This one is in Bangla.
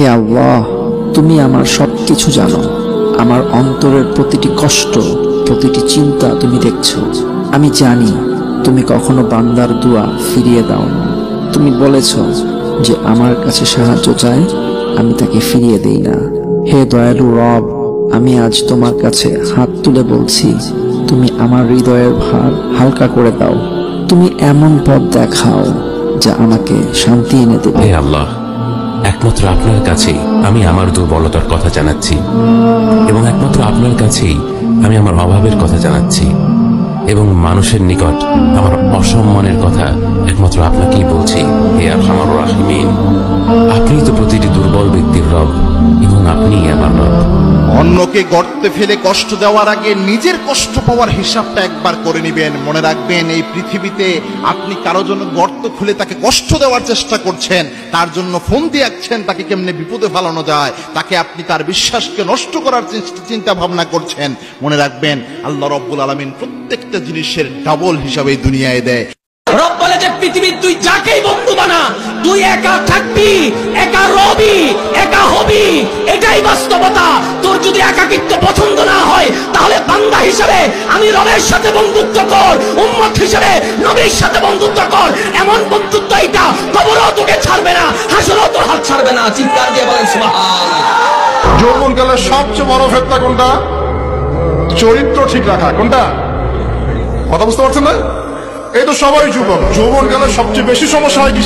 হে আল্লাহ, তুমি আমার সবকিছু জানো। আমার অন্তরের প্রতিটি কষ্ট, প্রতিটি চিন্তা তুমি দেখছো। আমি জানি তুমি কখনো বান্দার দোয়া ফিরিয়ে দাও না। তুমি বলেছ যে আমার কাছে সাহায্য চায়, আমি তাকে ফিরিয়ে দেই না। হে দয়ালু রব, আমি আজ তোমার কাছে হাত তুলে বলছি, তুমি আমার হৃদয়ের ভার হালকা করে দাও। তুমি এমন পথ দেখাও যা আমাকে শান্তি এনে দেবে। হে আল্লাহ, একমাত্র আপনার কাছেই আমি আমার দুর্বলতার কথা জানাচ্ছি, এবং একমাত্র আপনার কাছেই আমি আমার অভাবের কথা জানাচ্ছি, এবং মানুষের নিকট আমার অসম্মানের কথা একমাত্র আপনাকেই বলছি। হে আরহামার রাহিমিন, আপনিই তো প্রতিটি দুর্বল ব্যক্তির রব, এবং আপনিই আমার রব। অন্যকে গর্তে ফেলে কষ্ট দেওয়ার আগে নিজের কষ্ট পাওয়ার হিসাবটা একবার করে নেবেন। মনে রাখবেন, এই পৃথিবীতে আপনি কারো জন্য গর্ত খুলে তাকে কষ্ট দেওয়ার চেষ্টা করছেন, তার জন্য ফোন দিয়ে আঁকছেন তাকে কেমনে বিপদে ফেলানো যায়, তাকে আপনি তার বিশ্বাসকে নষ্ট করার চিন্তা ভাবনা করছেন। মনে রাখবেন, আল্লাহ রব্বুল আলামিন প্রত্যেকটা জিনিসের ডাবল হিসাবে এই দুনিয়ায় দেয়। রব বলে যে পৃথিবীর তুই যাকেই বন্ধু বানা, তুই একা থাকবি, একা রবি, একা হবি, এটাই বাস্তবতা। তোর যদি একাকিত্ব পছন্দ না হয়, তাহলে বান্দা হিসেবে আমি রবের সাথে বন্ধুত্ব কর, উম্মত হিসেবে নবীর সাথে বন্ধুত্ব কর। এমন বন্ধুত্ব এটা কবরও তোকে ছাড়বে না, হাসরেও তোর হাত ছাড়বে না। চিৎকার দিয়ে বলেন সুবহানাল্লাহ। যৌবনকালের সবচেয়ে বড় ফেতনা কোনটা? চরিত্র ঠিক রাখা। কোনটা? কথা বুঝতে পারছেন না? এই তো সবাই যুবক, যৌবনকালের সবচেয়ে বেশি সমস্যা হয় কি?